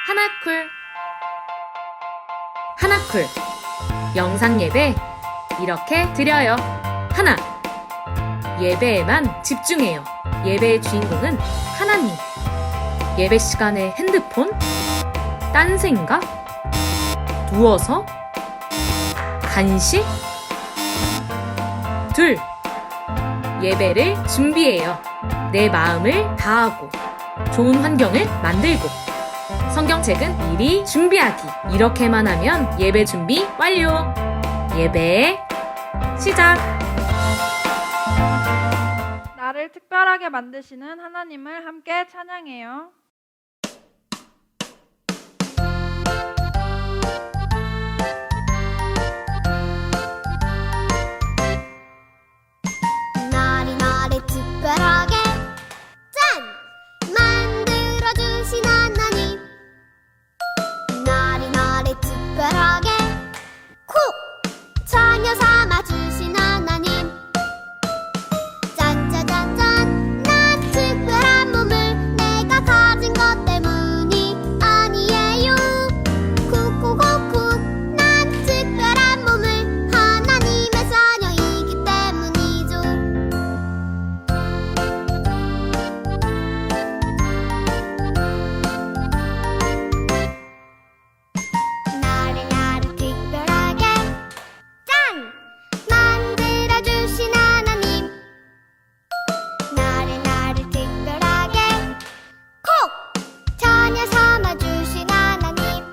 하나쿨 하나쿨 영상 예배 이렇게 드려요. 하나, 예배에만 집중해요. 예배의 주인공은 하나님. 예배 시간에 핸드폰? 딴 생각? 누워서? 간식? 둘, 예배를 준비해요. 내 마음을 다하고 좋은 환경을 만들고 성경책은 미리 준비하기. 이렇게만 하면 예배 준비 완료. 예배 시작. 나를 특별하게 만드시는 하나님을 함께 찬양해요. 나를 특별하게 짠! 만들어주신 하나님. 나를 특별하게 콕! 자녀 삼아주신 하나님. 짠짜잔짠! 난 특별한 몸을 내가 가진 것 때문이 아니에요. 쿡쿡쿡쿡! 난 특별한 몸을 하나님의 자녀이기 때문이죠. 나를 특별하게 짠! 만들어주신 하나님. 나를 특별하게 콕! 자녀 삼아주신 하나님.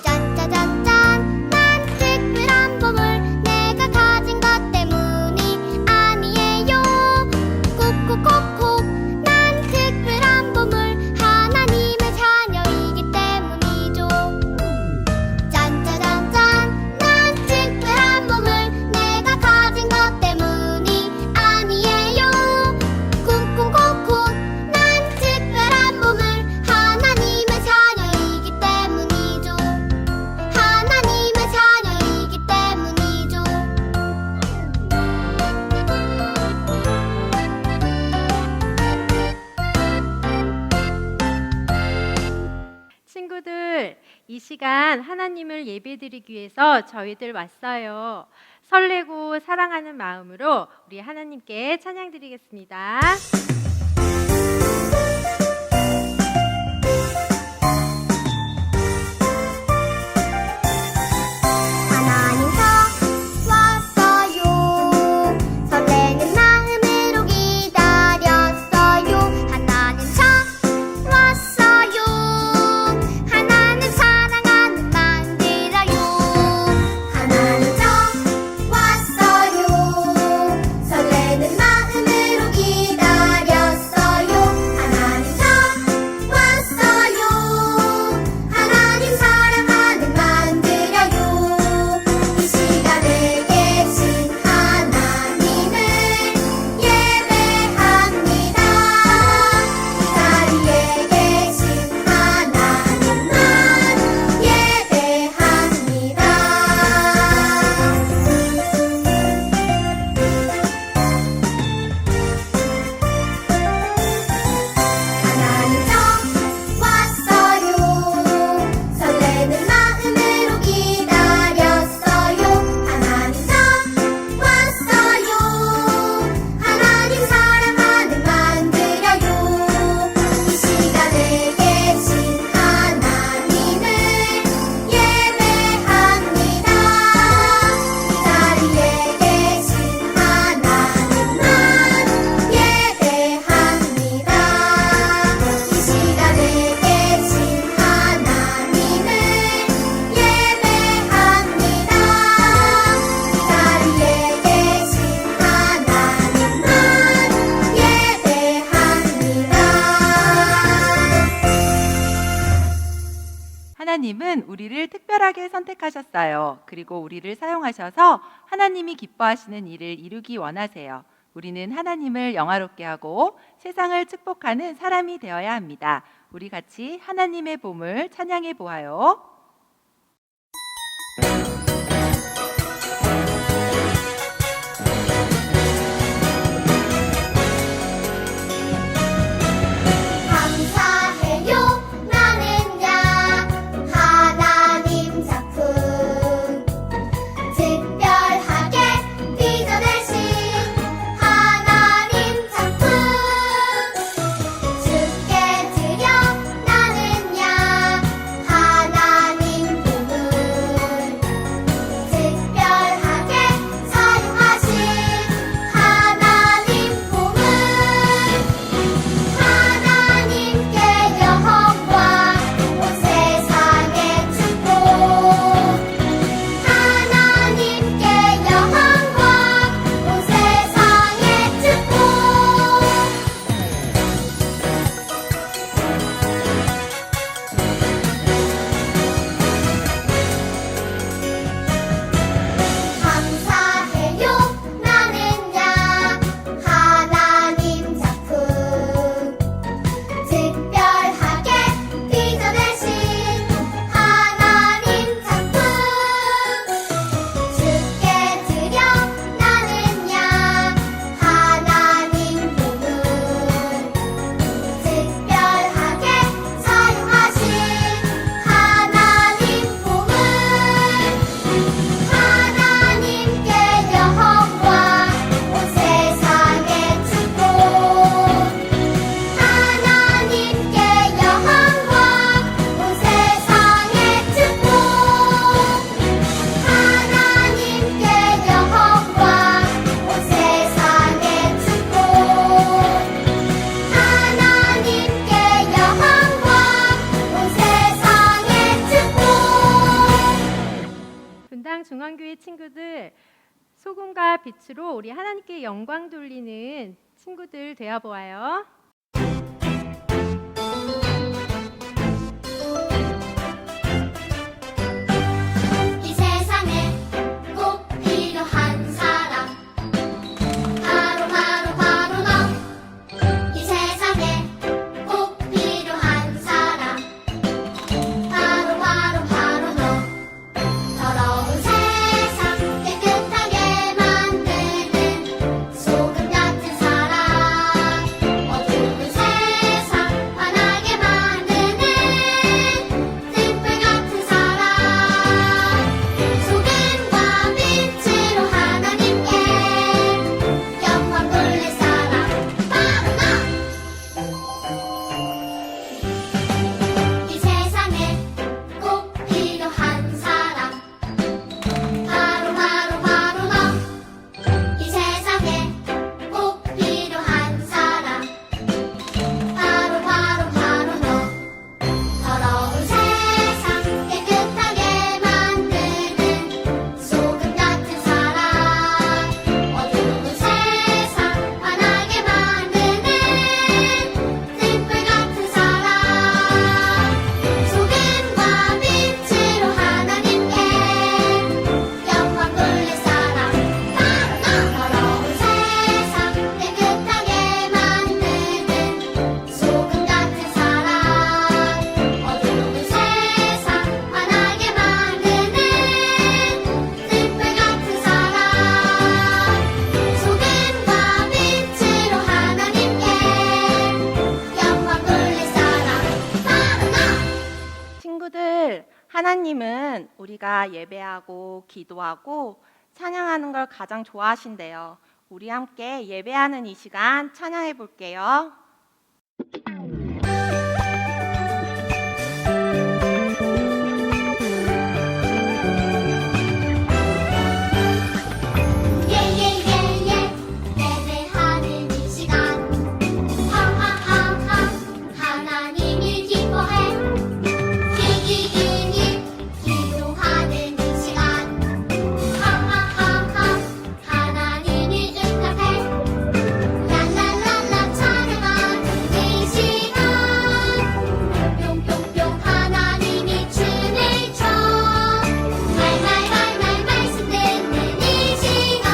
짠짜잔짠! 난 특별한 몸을 내가 가진 것 때문이 아니에요. 콕콕콕콕! 난 특별한 몸을 하나님의 자녀이기 때문이죠. 짠짜잔짠! 난 특별한 몸을 내가 가진 것 때문이 아니에요. 쿵쿵쿵쿵! 난 특별한 몸을 하나님의 자녀이기 때문이죠. 하나님의 자녀이기 때문이죠. 친구들, 이 시간 하나님을 예배드리기 위해서 저희들 왔어요. 설레고 사랑하는 마음으로 우리 하나님께 찬양드리겠습니다. 하나님 왔어요. 설레는 마음으로 기다렸어요. 하나님 왔어요. 하나님 사랑하는 만들어요. 하나님 왔어요. 설레는 마음으로 기다렸어요. 하나님 왔어요. 하나님 사랑하는 만들어요. 이 시간에 계신 하나님을 예배합니다. 이 자리에 계신 하나님만 예배합니다. 하나님 왔어요. 설레는 마음으로 기다렸어요. 하나님 왔어요. 하나님 사랑하는 만들어요. 이 시간에 계신 하나님을 예배합니다. 이 자리에 계신 하나님만 예배합니다. 이 시간에 계신 하나님을 예배합니다. 이 자리에 계신 하나님만 예배합니다. 하나님은 우리를 특별하게 선택하셨어요. 그리고 우리를 사용하셔서 하나님이 기뻐하시는 일을 이루기 원하세요. 우리는 하나님을 영화롭게 하고 세상을 축복하는 사람이 되어야 합니다. 우리 같이 하나님의 봄을 찬양해 보아요. 감사해요. 나는 중앙교회 친구들, 소금과 빛으로 우리 하나님께 영광 돌리는 친구들 되어 보아요. 이 세상에 꼭 필요한 사람 바로 바로 바로 너. 이 세상에 꼭 필요한 사람 바로 바로 바로 너. 더러운 세상 깨끗하게 만드는 소금 같은 사람, 어두운 세상 환하게 만드는 등불 같은 사람, 소금과 빛으로 하나님께 영광 돌릴 사람 바로 너. 이 세상에 꼭 필요한 사람 바로 바로 바로 너. 이 세상에 꼭 필요한 사람 바로 바로 바로 너. 더러운 세상 깨끗하게 만드는 소금 같은 사람, 어두운 세상 환하게 만드는 등불 같은 사람, 소금과 빛으로 하나님께 영광 돌릴 사람 바로 너. 더러운 세상 깨끗하게 만드는 소금 같은 사람, 어두운 세상 환하게 만드는 등불 같은 사람, 소금과 빛으로 하나님께 영광 돌릴 사람 바로 너. 친구들, 하나님은 우리가 예배하고 기도하고 찬양하는 걸 가장 좋아하신대요. 우리 함께 예배하는 이 시간 찬양해 볼게요. 예예예예 예배하는 이 시간 하하하하 하나님을 기뻐해. 기기기기 기도하는 이 시간 하하하하 하나님을 응답해. 랄랄랄라 찬양하는 이 시간 뿅뿅뿅 하나님이 춤을 춰. 말말말말 말씀 듣는 이 시간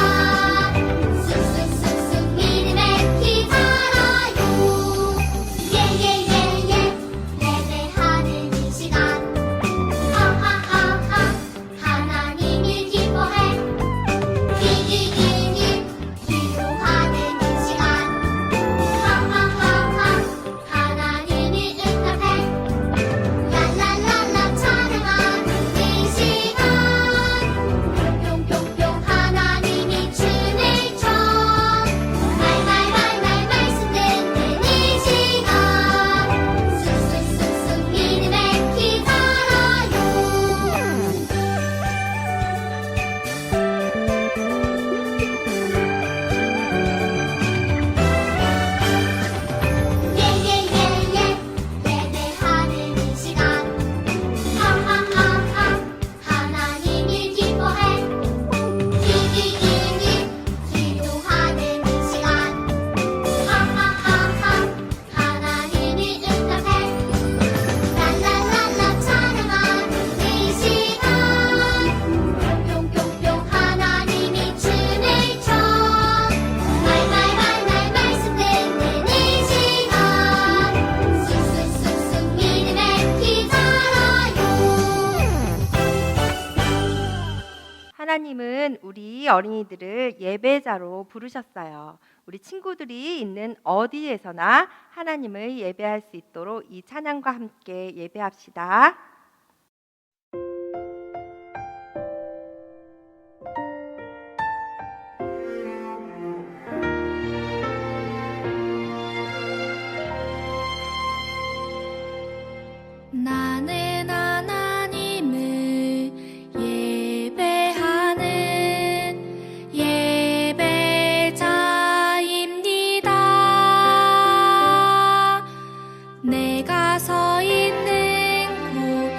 쑥쑥쑥쑥 믿음의 피 살아요. 예예예예 예배하는 이 시간 하하하하 하나님을 기뻐해. 기기기기 기도하는 이 시간 하하하하 하나님을 응답해. 랄랄랄라 찬양하는 이 시간 뿅뿅뿅 하나님이 춤을 춰. 말말말말 말씀 듣는 이 시간 쑥쑥쑥쑥 믿음의 피 살아요. 예예예예 예배하는 이 시간 하하하하 하나님을 기뻐해. 기기기기 기도하는 이 시간 하하하하 하나님을 응답해. 랄랄랄라 찬양하는 이 시간 뿅뿅뿅 하나님이 춤을 춰. 말말말말 말씀 듣는 이 시간 쑥쑥쑥쑥 믿음의 피 살아요. 하나님은 우리 어린이들을 예배자로 부르셨어요. 우리 친구들이 있는 어디에서나 하나님을 예배할 수 있도록 이 찬양과 함께 예배합시다. 나는 하나님을 예배하는 예배자입니다. 내가 서 있는 곳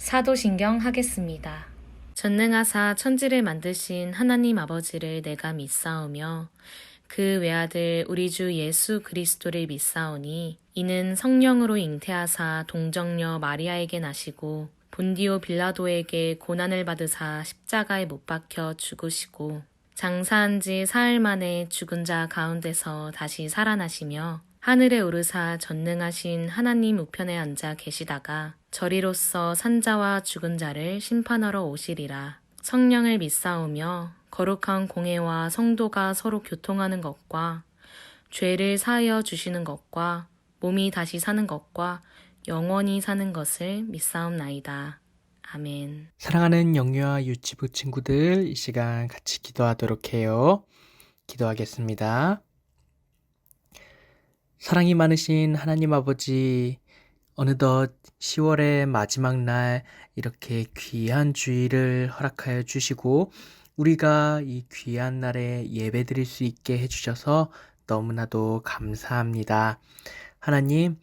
사도신경 하겠습니다. 전능하사 천지를 만드신 하나님 아버지를 내가 믿사오며 그 외아들 우리 주 예수 그리스도를 믿사오니 이는 성령으로 잉태하사 동정녀 마리아에게 나시고 본디오 빌라도에게 고난을 받으사 십자가에 못 박혀 죽으시고 장사한 지 사흘 만에 죽은 자 가운데서 다시 살아나시며 하늘에 오르사 전능하신 하나님 우편에 앉아 계시다가 저리로서 산자와 죽은 자를 심판하러 오시리라. 성령을 믿사오며 거룩한 공회와 성도가 서로 교통하는 것과 죄를 사하여 주시는 것과 몸이 다시 사는 것과 영원히 사는 것을 믿사옵나이다. 아멘. 사랑하는 영유아 유치부 친구들, 이 시간 같이 기도하도록 해요. 기도하겠습니다. 사랑이 많으신 하나님 아버지, 어느덧 10월의 마지막 날 이렇게 귀한 주일을 허락하여 주시고 우리가 이 귀한 날에 예배드릴 수 있게 해주셔서 너무나도 감사합니다. 하나님,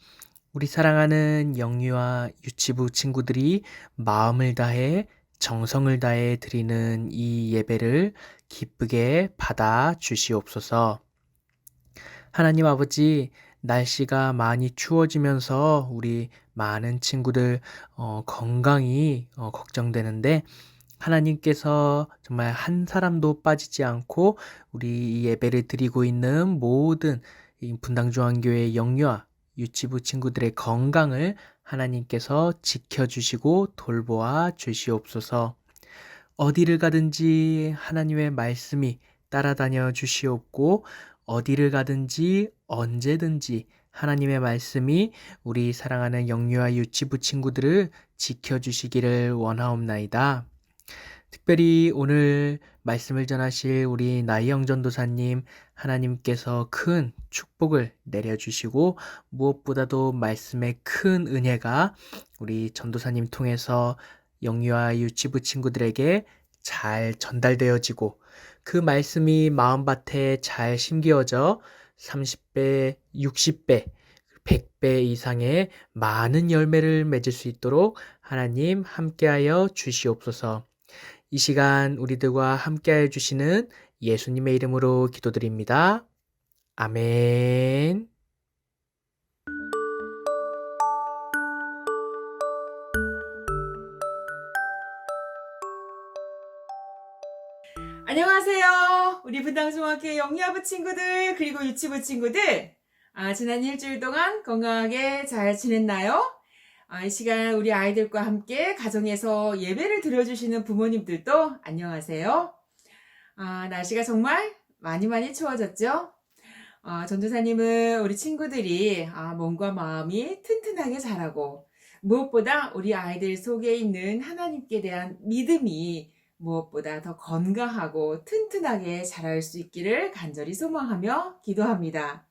우리 사랑하는 영유아 유치부 친구들이 마음을 다해 정성을 다해 드리는 이 예배를 기쁘게 받아 주시옵소서. 하나님 아버지, 날씨가 많이 추워지면서 우리 많은 친구들 건강이 걱정되는데 하나님께서 정말 한 사람도 빠지지 않고 우리 이 예배를 드리고 있는 모든 이 분당중앙교회 영유아 유치부 친구들의 건강을 하나님께서 지켜주시고 돌보아 주시옵소서. 어디를 가든지 하나님의 말씀이 따라다녀 주시옵고 어디를 가든지 언제든지 하나님의 말씀이 우리 사랑하는 영유아 유치부 친구들을 지켜주시기를 원하옵나이다. 특별히 오늘 말씀을 전하실 우리 나희영 전도사님, 하나님께서 큰 축복을 내려주시고 무엇보다도 말씀의 큰 은혜가 우리 전도사님 통해서 영유아 유치부 친구들에게 잘 전달되어지고 그 말씀이 마음밭에 잘 심겨져 30배, 60배, 100배 이상의 많은 열매를 맺을 수 있도록 하나님 함께하여 주시옵소서. 이 시간 우리들과 함께하여 주시는 예수님의 이름으로 기도드립니다. 아멘. 안녕하세요. 우리 분당중학교 영유아부 친구들 그리고 유치부 친구들. 지난 일주일 동안 건강하게 잘 지냈나요? 이 시간 우리 아이들과 함께 가정에서 예배를 드려주시는 부모님들도 안녕하세요. 날씨가 정말 많이 추워졌죠? 전도사님은 우리 친구들이 몸과 마음이 튼튼하게 자라고 무엇보다 우리 아이들 속에 있는 하나님께 대한 믿음이 무엇보다 더 건강하고 튼튼하게 자랄 수 있기를 간절히 소망하며 기도합니다.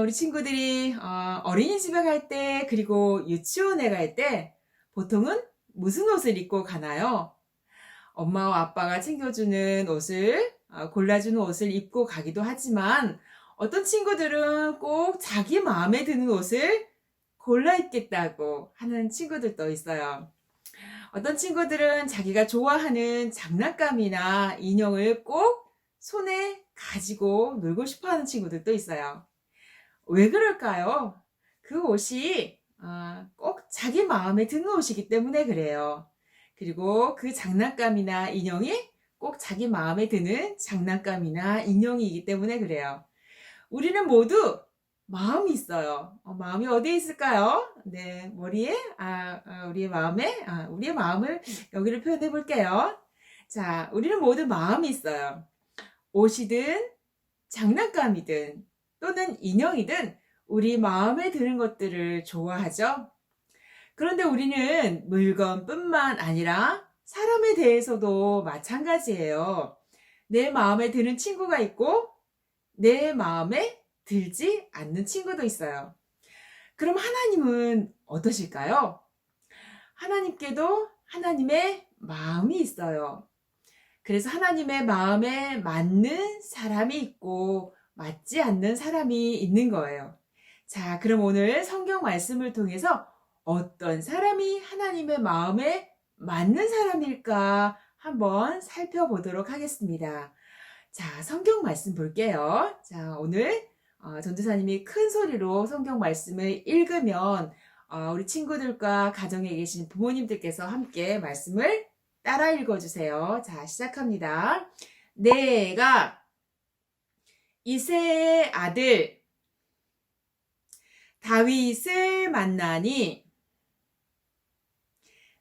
우리 친구들이 어린이집에 갈 때 그리고 유치원에 갈 때 보통은 무슨 옷을 입고 가나요? 엄마와 아빠가 챙겨주는 옷을 골라주는 옷을 입고 가기도 하지만 어떤 친구들은 꼭 자기 마음에 드는 옷을 골라 입겠다고 하는 친구들도 있어요. 어떤 친구들은 자기가 좋아하는 장난감이나 인형을 꼭 손에 가지고 놀고 싶어 하는 친구들도 있어요. 왜 그럴까요? 그 옷이 꼭 자기 마음에 드는 옷이기 때문에 그래요. 그리고 그 장난감이나 인형이 꼭 자기 마음에 드는 장난감이나 인형이기 때문에 그래요. 우리는 모두 마음이 있어요. 마음이 어디에 있을까요? 네, 머리에, 우리의 마음에, 우리의 마음을 여기를 표현해 볼게요. 자, 우리는 모두 마음이 있어요. 옷이든, 장난감이든, 또는 인형이든, 우리 마음에 드는 것들을 좋아하죠? 그런데 우리는 물건뿐만 아니라 사람에 대해서도 마찬가지예요. 내 마음에 드는 친구가 있고, 내 마음에 들지 않는 친구도 있어요. 그럼 하나님은 어떠실까요? 하나님께도 하나님의 마음이 있어요. 그래서 하나님의 마음에 맞는 사람이 있고 맞지 않는 사람이 있는 거예요. 자, 그럼 오늘 성경 말씀을 통해서 어떤 사람이 하나님의 마음에 맞는 사람일까 한번 살펴보도록 하겠습니다. 자, 성경 말씀 볼게요. 자, 오늘 전도사님이 큰 소리로 성경 말씀을 읽으면 우리 친구들과 가정에 계신 부모님들께서 함께 말씀을 따라 읽어주세요. 자, 시작합니다. 내가 이새의 아들 다윗을 만나니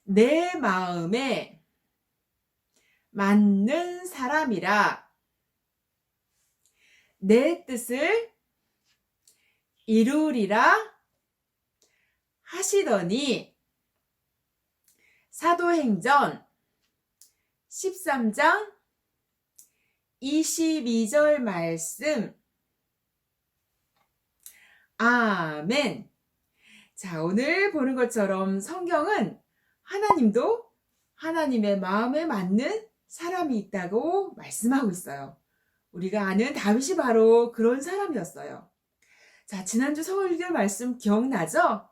내 마음에 맞는 사람이라 내 뜻을 이루리라 하시더니 사도행전 13장 22절 말씀. 아멘. 자, 오늘 보는 것처럼 성경은 하나님도 하나님의 마음에 맞는 사람이 있다고 말씀하고 있어요. 우리가 아는 다윗이 바로 그런 사람이었어요. 자, 지난주 설교 말씀 기억나죠?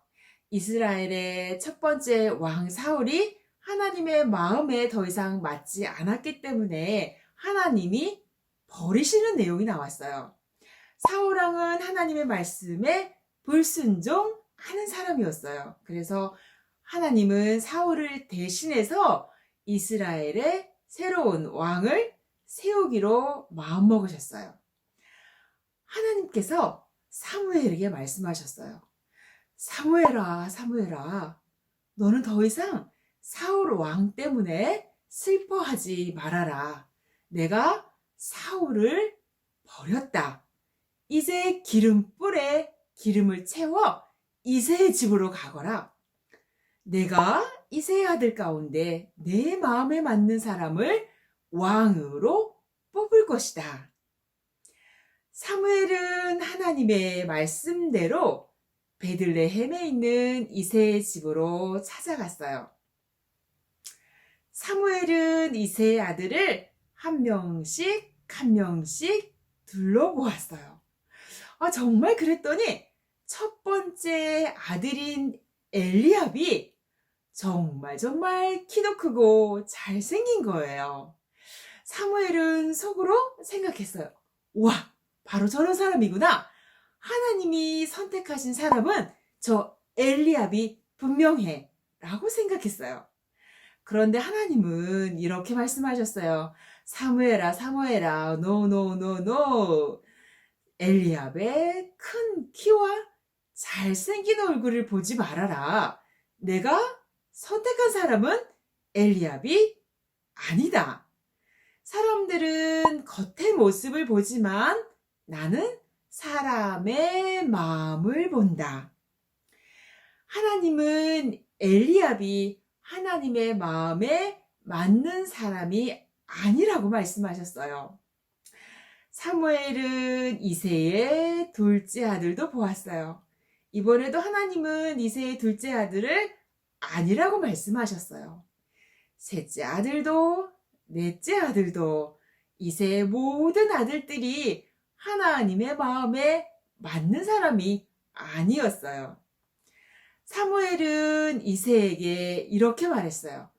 이스라엘의 첫 번째 왕 사울이 하나님의 마음에 더 이상 맞지 않았기 때문에 하나님이 버리시는 내용이 나왔어요. 사울 왕은 하나님의 말씀에 불순종하는 사람이었어요. 그래서 하나님은 사울을 대신해서 이스라엘의 새로운 왕을 세우기로 마음먹으셨어요. 하나님께서 사무엘에게 말씀하셨어요. 사무엘아, 사무엘아, 너는 더 이상 사울 왕 때문에 슬퍼하지 말아라. 내가 사울을 버렸다. 이제 기름불에 기름을 채워 이새의 집으로 가거라. 내가 이새의 아들 가운데 내 마음에 맞는 사람을 왕으로 뽑을 것이다. 사무엘은 하나님의 말씀대로 베들레헴에 있는 이새의 집으로 찾아갔어요. 사무엘은 이새의 아들을 한 명씩 둘러보았어요. 정말 그랬더니 첫 번째 아들인 엘리압이 정말 키도 크고 잘생긴 거예요. 사무엘은 속으로 생각했어요. 와, 바로 저런 사람이구나. 하나님이 선택하신 사람은 저 엘리압이 분명해 라고 생각했어요. 그런데 하나님은 이렇게 말씀하셨어요. 사무엘아, 사무엘아, no. 엘리압의 큰 키와 잘생긴 얼굴을 보지 말아라. 내가 선택한 사람은 엘리압이 아니다. 사람들은 겉의 모습을 보지만 나는 사람의 마음을 본다. 하나님은 엘리압이 하나님의 마음에 맞는 사람이 아니라고 말씀하셨어요. 사무엘은 이새의 둘째 아들도 보았어요. 이번에도 하나님은 이새의 둘째 아들을 아니라고 말씀하셨어요. 셋째 아들도 넷째 아들도 이새의 모든 아들들이 하나님의 마음에 맞는 사람이 아니었어요. 사무엘은 이새에게 이렇게 말했어요.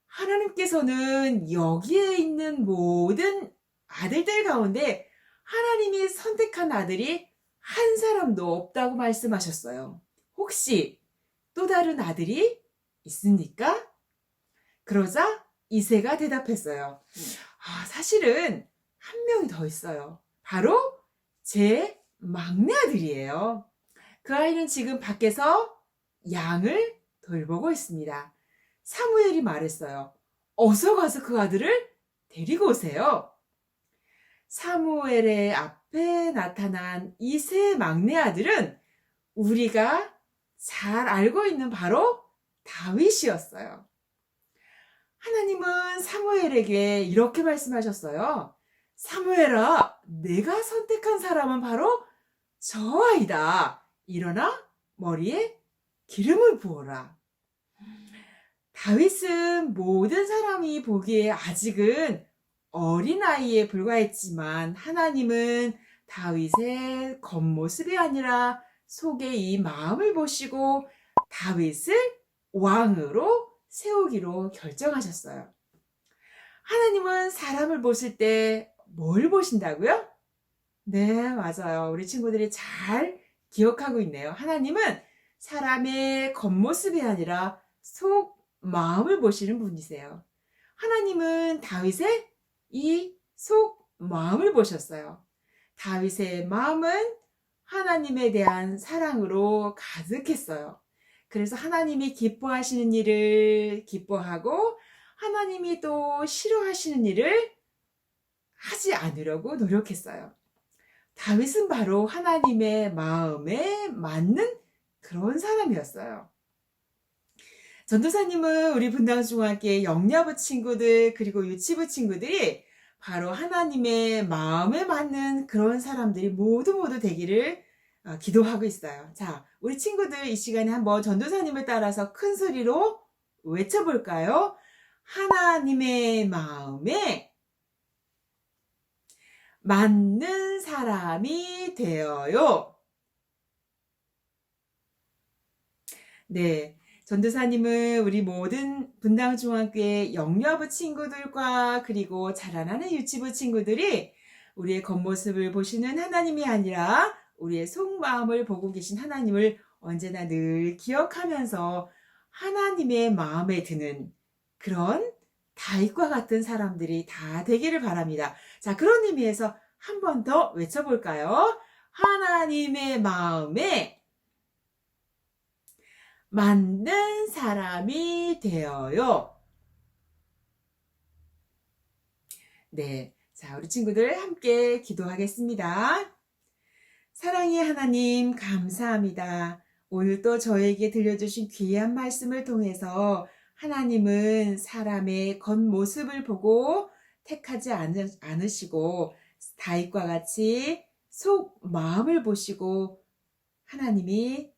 하나님께서는 여기에 있는 모든 아들들 가운데 하나님이 선택한 아들이 한 사람도 없다고 말씀하셨어요. 혹시 또 다른 아들이 있습니까? 그러자 이새가 대답했어요. 사실은 한 명이 더 있어요. 바로 제 막내 아들이에요. 그 아이는 지금 밖에서 양을 돌보고 있습니다. 사무엘이 말했어요. 어서 가서 그 아들을 데리고 오세요. 사무엘의 앞에 나타난 이새의 막내 아들은 우리가 잘 알고 있는 바로 다윗이었어요. 하나님은 사무엘에게 이렇게 말씀하셨어요. 사무엘아, 내가 선택한 사람은 바로 저 아이다. 일어나 머리에 기름을 부어라. 다윗은 모든 사람이 보기에 아직은 어린아이에 불과했지만 하나님은 다윗의 겉모습이 아니라 속의 이 마음을 보시고 다윗을 왕으로 세우기로 결정하셨어요. 하나님은 사람을 보실 때 뭘 보신다고요? 네, 맞아요. 우리 친구들이 잘 기억하고 있네요. 하나님은 사람의 겉모습이 아니라 속 마음을 보시는 분이세요. 하나님은 다윗의 이 속 마음을 보셨어요. 다윗의 마음은 하나님에 대한 사랑으로 가득했어요. 그래서 하나님이 기뻐하시는 일을 기뻐하고 하나님이 또 싫어하시는 일을 하지 않으려고 노력했어요. 다윗은 바로 하나님의 마음에 맞는 그런 사람이었어요. 전도사님은 우리 분당중학교의 영야부 친구들 그리고 유치부 친구들이 바로 하나님의 마음에 맞는 그런 사람들이 모두 되기를 기도하고 있어요. 자, 우리 친구들 이 시간에 한번 전도사님을 따라서 큰 소리로 외쳐볼까요? 하나님의 마음에 맞는 사람이 되어요. 네. 전도사님은 우리 모든 분당중학교의 영야부 친구들과 그리고 자라나는 유치부 친구들이 우리의 겉모습을 보시는 하나님이 아니라 우리의 속마음을 보고 계신 하나님을 언제나 늘 기억하면서 하나님의 마음에 드는 그런 다윗과 같은 사람들이 다 되기를 바랍니다. 자, 그런 의미에서 한 번 더 외쳐볼까요? 하나님의 마음에 맞는 사람이 되어요. 네. 자, 우리 친구들 함께 기도하겠습니다. 사랑의 하나님, 감사합니다. 오늘 또 저에게 들려주신 귀한 말씀을 통해서 하나님은 사람의 겉모습을 보고 택하지 않으시고 다윗과 같이 속 마음을 보시고 하나님이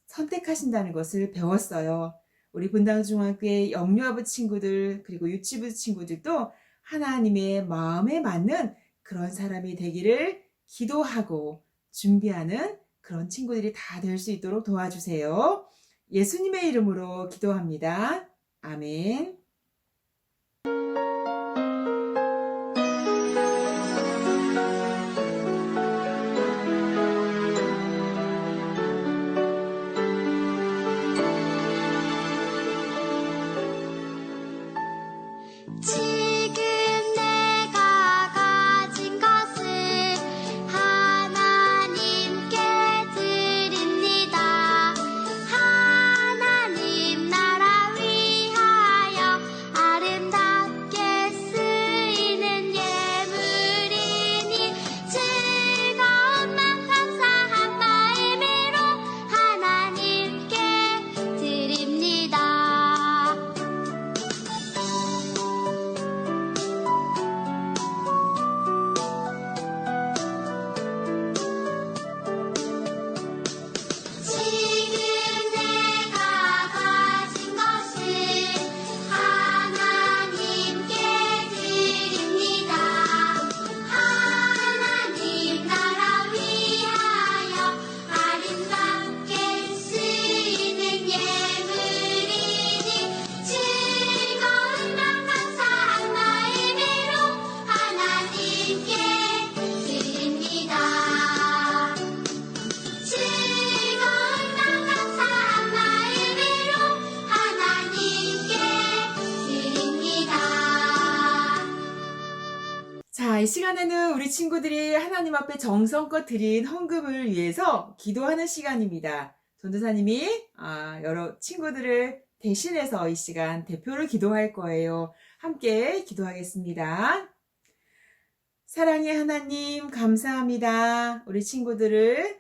선택하신다는 것을 배웠어요. 우리 분당중학교의 영유아부 친구들 그리고 유치부 친구들도 하나님의 마음에 맞는 그런 사람이 되기를 기도하고 준비하는 그런 친구들이 다 될 수 있도록 도와주세요. 예수님의 이름으로 기도합니다. 아멘. 지금 내가 가진 것을 하나님께 드립니다. 하나님 나라 위하여 아름답게 쓰이는 예물이니 즐거운 맘 감사한 마음으로 하나님께 드립니다. 지금 내가 가진 것을 하나님께 드립니다. 하나님 나라 위하여 아름답게 쓰이는 예물이니 즐거운 맘 감사한 마음으로 하나님께 드립니다. 즐거운 맘 감사한 마음으로 하나님께 드립니다. 자, 이 시간에는 우리 친구들이 하나님 앞에 정성껏 드린 헌금을 위해서 기도하는 시간입니다. 전도사님이 여러 친구들을 대신해서 이 시간 대표로 기도할 거예요. 함께 기도하겠습니다. 사랑의 하나님, 감사합니다. 우리 친구들을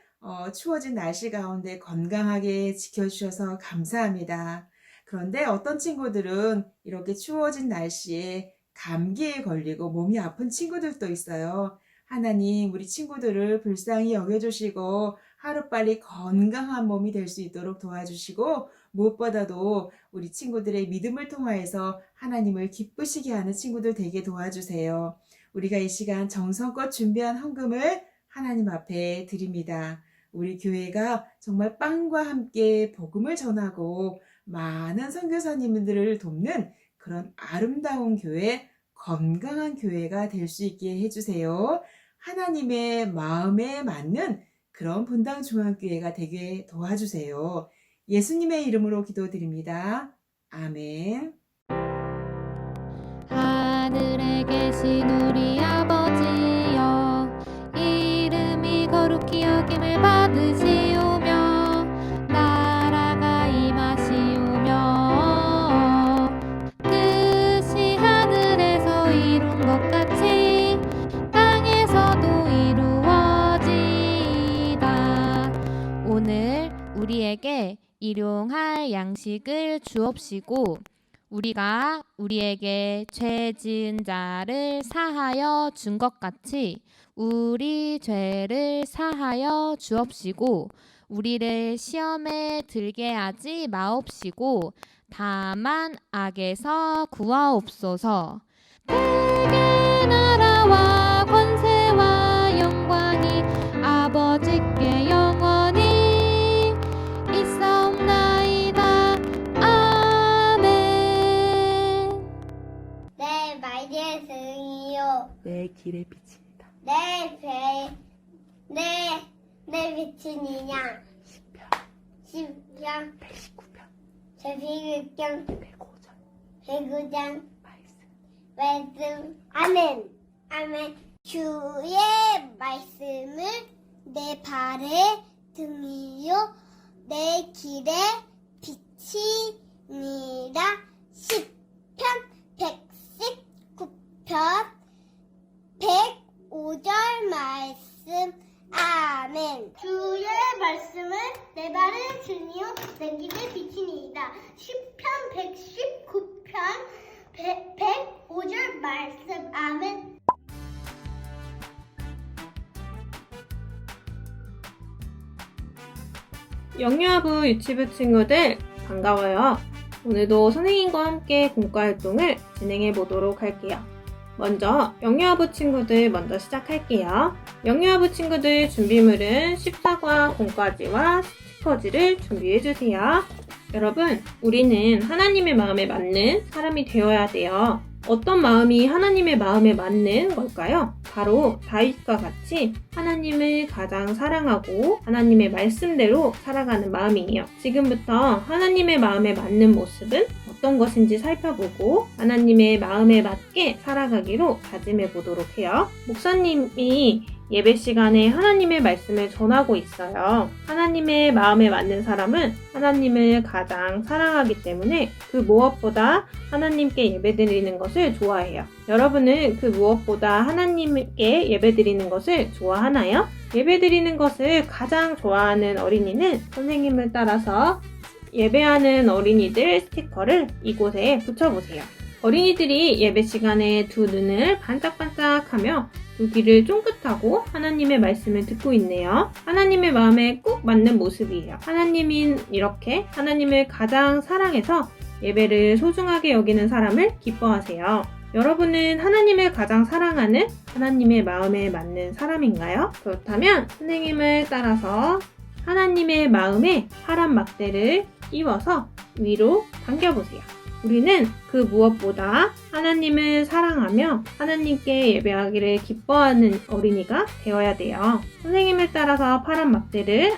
추워진 날씨 가운데 건강하게 지켜주셔서 감사합니다. 그런데 어떤 친구들은 이렇게 추워진 날씨에 감기에 걸리고 몸이 아픈 친구들도 있어요. 하나님, 우리 친구들을 불쌍히 여겨주시고 하루빨리 건강한 몸이 될 수 있도록 도와주시고 무엇보다도 우리 친구들의 믿음을 통하여서 하나님을 기쁘시게 하는 친구들 되게 도와주세요. 우리가 이 시간 정성껏 준비한 헌금을 하나님 앞에 드립니다. 우리 교회가 정말 빵과 함께 복음을 전하고 많은 선교사님들을 돕는 그런 아름다운 교회, 건강한 교회가 될 수 있게 해주세요. 하나님의 마음에 맞는 그런 분당 중앙교회가 되게 도와주세요. 예수님의 이름으로 기도드립니다. 아멘. 하늘에 계신 우리 아버지여, 이름이 거룩히 여김을 받으시오며 나라가 임하시오며 뜻이 하늘에서 이룬 것 같이 땅에서도 이루어지이다. 오늘 우리에게 일용할 양식을 주옵시고 우리가 우리에게 죄 지은 자를 사하여 준 것 같이 우리 죄를 사하여 주옵시고 우리를 시험에 들게 하지 마옵시고 다만 악에서 구하옵소서. 대개 나라와 권세와 영광이 아버지께 영원히 있사옵나이다. 아멘. 내 말의 승이요 내 길의 빛입니다. 내 빛인 인양 10편 119편 제101경 105절 109장 말씀. 아멘. 주의 말씀을 내 발의 등이요 내 길의 빛이니라. 10편 119편 105절 말씀. 아멘. 주의 말씀은 내 발의 등이요 내 길의 빛이니이다. 10편 119편 105절 말씀. 아멘. 영유아부 유치부 친구들 반가워요. 오늘도 선생님과 함께 공과활동을 진행해 보도록 할게요. 먼저 영유아부 친구들 먼저 시작할게요. 영유아부 친구들 준비물은 14과 공과지와 스티커지를 준비해주세요. 여러분, 우리는 하나님의 마음에 맞는 사람이 되어야 돼요. 어떤 마음이 하나님의 마음에 맞는 걸까요? 바로 다윗과 같이 하나님을 가장 사랑하고 하나님의 말씀대로 살아가는 마음이에요. 지금부터 하나님의 마음에 맞는 모습은 어떤 것인지 살펴보고 하나님의 마음에 맞게 살아가기로 다짐해 보도록 해요. 목사님이 예배 시간에 하나님의 말씀을 전하고 있어요. 하나님의 마음에 맞는 사람은 하나님을 가장 사랑하기 때문에 그 무엇보다 하나님께 예배드리는 것을 좋아해요. 여러분은 그 무엇보다 하나님께 예배드리는 것을 좋아하나요? 예배드리는 것을 가장 좋아하는 어린이는 선생님을 따라서 예배하는 어린이들 스티커를 이곳에 붙여보세요. 어린이들이 예배 시간에 두 눈을 반짝반짝하며 두 귀를 쫑긋하고 하나님의 말씀을 듣고 있네요. 하나님의 마음에 꼭 맞는 모습이에요. 하나님인 이렇게 하나님을 가장 사랑해서 예배를 소중하게 여기는 사람을 기뻐하세요. 여러분은 하나님을 가장 사랑하는 하나님의 마음에 맞는 사람인가요? 그렇다면 선생님을 따라서 하나님의 마음에 파란 막대를 끼워서 위로 당겨보세요. 우리는 그 무엇보다 하나님을 사랑하며 하나님께 예배하기를 기뻐하는 어린이가 되어야 돼요. 선생님을 따라서 파란 막대를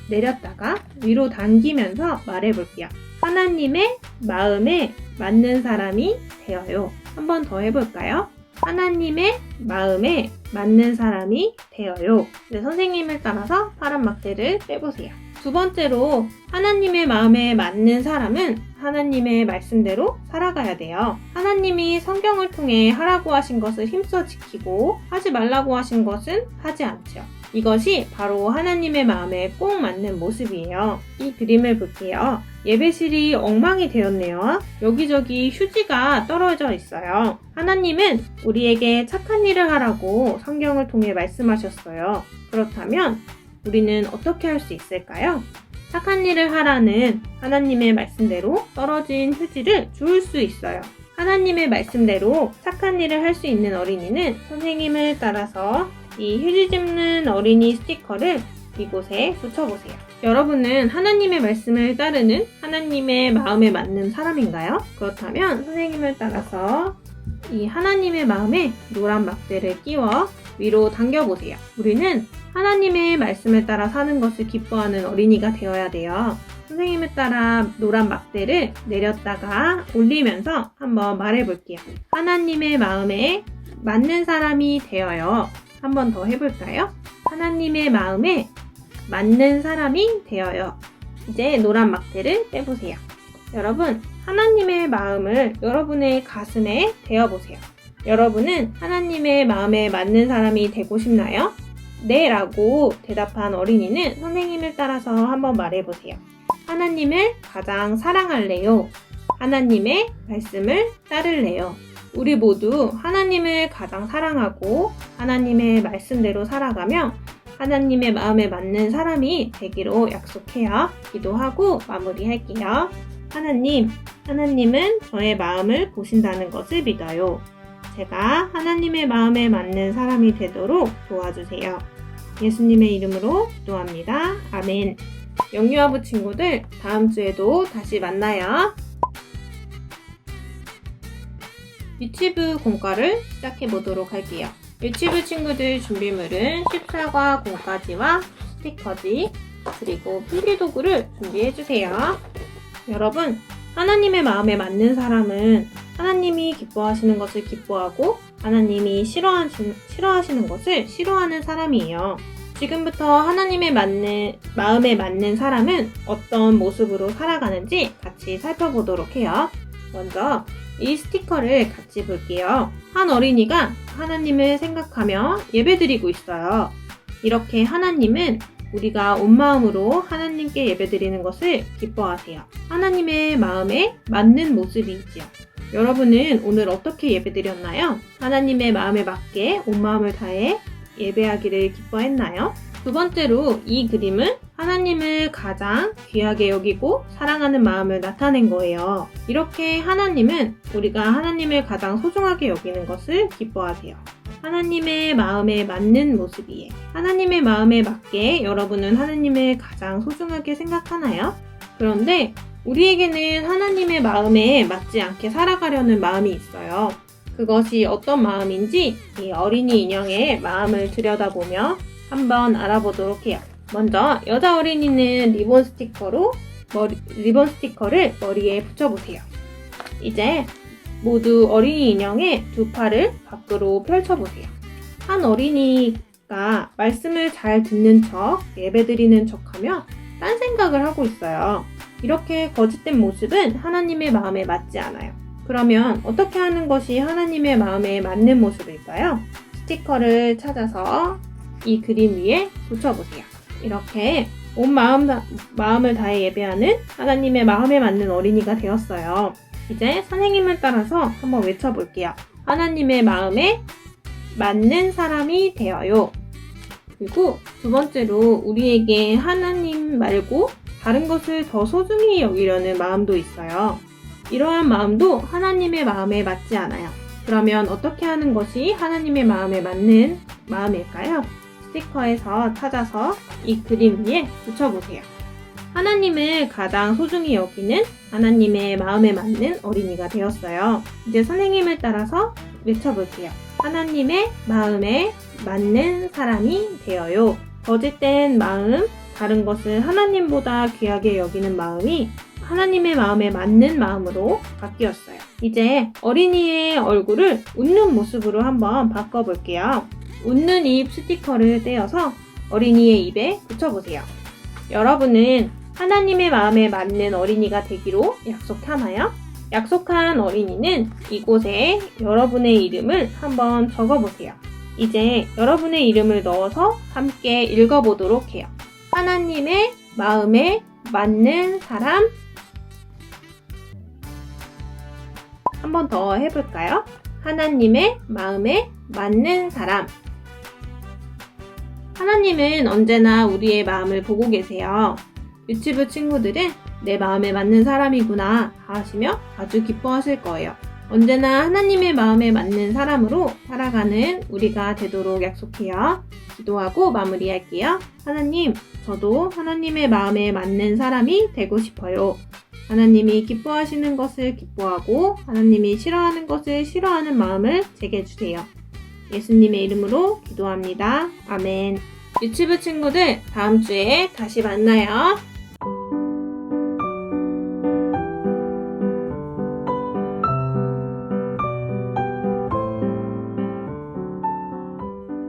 내렸다가 위로 당기면서 말해볼게요. 하나님의 마음에 맞는 사람이 되어요. 한 번 더 해볼까요? 하나님의 마음에 맞는 사람이 되어요. 네, 선생님을 따라서 파란 막대를 빼보세요. 두 번째로 하나님의 마음에 맞는 사람은 하나님의 말씀대로 살아가야 돼요. 하나님이 성경을 통해 하라고 하신 것을 힘써 지키고 하지 말라고 하신 것은 하지 않죠. 이것이 바로 하나님의 마음에 꼭 맞는 모습이에요. 이 그림을 볼게요. 예배실이 엉망이 되었네요. 여기저기 휴지가 떨어져 있어요. 하나님은 우리에게 착한 일을 하라고 성경을 통해 말씀하셨어요. 그렇다면 우리는 어떻게 할 수 있을까요? 착한 일을 하라는 하나님의 말씀대로 떨어진 휴지를 주울 수 있어요. 하나님의 말씀대로 착한 일을 할 수 있는 어린이는 선생님을 따라서 이 휴지 줍는 어린이 스티커를 이곳에 붙여보세요. 여러분은 하나님의 말씀을 따르는 하나님의 마음에 맞는 사람인가요? 그렇다면 선생님을 따라서 이 하나님의 마음에 노란 막대를 끼워 위로 당겨보세요. 우리는 하나님의 말씀을 따라 사는 것을 기뻐하는 어린이가 되어야 돼요. 선생님을 따라 노란 막대를 내렸다가 올리면서 한번 말해볼게요. 하나님의 마음에 맞는 사람이 되어요. 한번 더 해볼까요? 하나님의 마음에 맞는 사람이 되어요. 이제 노란 막대를 빼보세요. 여러분, 하나님의 마음을 여러분의 가슴에 대어보세요. 여러분은 하나님의 마음에 맞는 사람이 되고 싶나요? 네 라고 대답한 어린이는 선생님을 따라서 한번 말해보세요. 하나님을 가장 사랑할래요. 하나님의 말씀을 따를래요. 우리 모두 하나님을 가장 사랑하고 하나님의 말씀대로 살아가며 하나님의 마음에 맞는 사람이 되기로 약속해요. 기도하고 마무리할게요. 하나님은 저의 마음을 보신다는 것을 믿어요. 제가 하나님의 마음에 맞는 사람이 되도록 도와주세요. 예수님의 이름으로 기도합니다. 아멘. 영유아부 친구들, 다음 주에도 다시 만나요. 유치부 공과를 시작해 보도록 할게요. 유치부 친구들 준비물은 14과 공과지와 스티커지, 그리고 필기도구를 준비해 주세요. 여러분, 하나님의 마음에 맞는 사람은 하나님이 기뻐하시는 것을 기뻐하고 하나님이 싫어하시는 것을 싫어하는 사람이에요. 지금부터 하나님의 마음에 맞는 사람은 어떤 모습으로 살아가는지 같이 살펴보도록 해요. 먼저 이 스티커를 같이 볼게요. 한 어린이가 하나님을 생각하며 예배드리고 있어요. 이렇게 하나님은 우리가 온 마음으로 하나님께 예배드리는 것을 기뻐하세요. 하나님의 마음에 맞는 모습이지요. 여러분은 오늘 어떻게 예배드렸나요? 하나님의 마음에 맞게 온 마음을 다해 예배하기를 기뻐했나요? 두 번째로 이 그림은 하나님을 가장 귀하게 여기고 사랑하는 마음을 나타낸 거예요. 이렇게 하나님은 우리가 하나님을 가장 소중하게 여기는 것을 기뻐하세요. 하나님의 마음에 맞는 모습이에요. 하나님의 마음에 맞게 여러분은 하나님을 가장 소중하게 생각하나요? 그런데 우리에게는 하나님의 마음에 맞지 않게 살아가려는 마음이 있어요. 그것이 어떤 마음인지 이 어린이 인형의 마음을 들여다보며 한번 알아보도록 해요. 먼저 여자 어린이는 리본 스티커를 머리에 붙여보세요. 이제 모두 어린이 인형의 두 팔을 밖으로 펼쳐보세요. 한 어린이가 말씀을 잘 듣는 척, 예배드리는 척하며 딴 생각을 하고 있어요. 이렇게 거짓된 모습은 하나님의 마음에 맞지 않아요. 그러면 어떻게 하는 것이 하나님의 마음에 맞는 모습일까요? 스티커를 찾아서 이 그림 위에 붙여보세요. 이렇게 온 마음을 다해 예배하는 하나님의 마음에 맞는 어린이가 되었어요. 이제 선생님을 따라서 한번 외쳐볼게요. 하나님의 마음에 맞는 사람이 되어요. 그리고 두 번째로 우리에게 하나님 말고 다른 것을 더 소중히 여기려는 마음도 있어요. 이러한 마음도 하나님의 마음에 맞지 않아요. 그러면 어떻게 하는 것이 하나님의 마음에 맞는 마음일까요? 스티커에서 찾아서 이 그림 위에 붙여보세요. 하나님을 가장 소중히 여기는 하나님의 마음에 맞는 어린이가 되었어요. 이제 선생님을 따라서 외쳐볼게요. 하나님의 마음에 맞는 사람이 되어요. 거짓된 마음, 다른 것을 하나님보다 귀하게 여기는 마음이 하나님의 마음에 맞는 마음으로 바뀌었어요. 이제 어린이의 얼굴을 웃는 모습으로 한번 바꿔볼게요. 웃는 입 스티커를 떼어서 어린이의 입에 붙여보세요. 여러분은 하나님의 마음에 맞는 어린이가 되기로 약속하나요? 약속한 어린이는 이곳에 여러분의 이름을 한번 적어보세요. 이제 여러분의 이름을 넣어서 함께 읽어보도록 해요. 하나님의 마음에 맞는 사람. 한 번 더 해볼까요? 하나님의 마음에 맞는 사람. 하나님은 언제나 우리의 마음을 보고 계세요. 유치부 친구들은 내 마음에 맞는 사람이구나 하시며 아주 기뻐하실 거예요. 언제나 하나님의 마음에 맞는 사람으로 살아가는 우리가 되도록 약속해요. 기도하고 마무리할게요. 하나님, 저도 하나님의 마음에 맞는 사람이 되고 싶어요. 하나님이 기뻐하시는 것을 기뻐하고 하나님이 싫어하는 것을 싫어하는 마음을 제게 주세요. 예수님의 이름으로 기도합니다. 아멘. 유치부 친구들, 다음 주에 다시 만나요.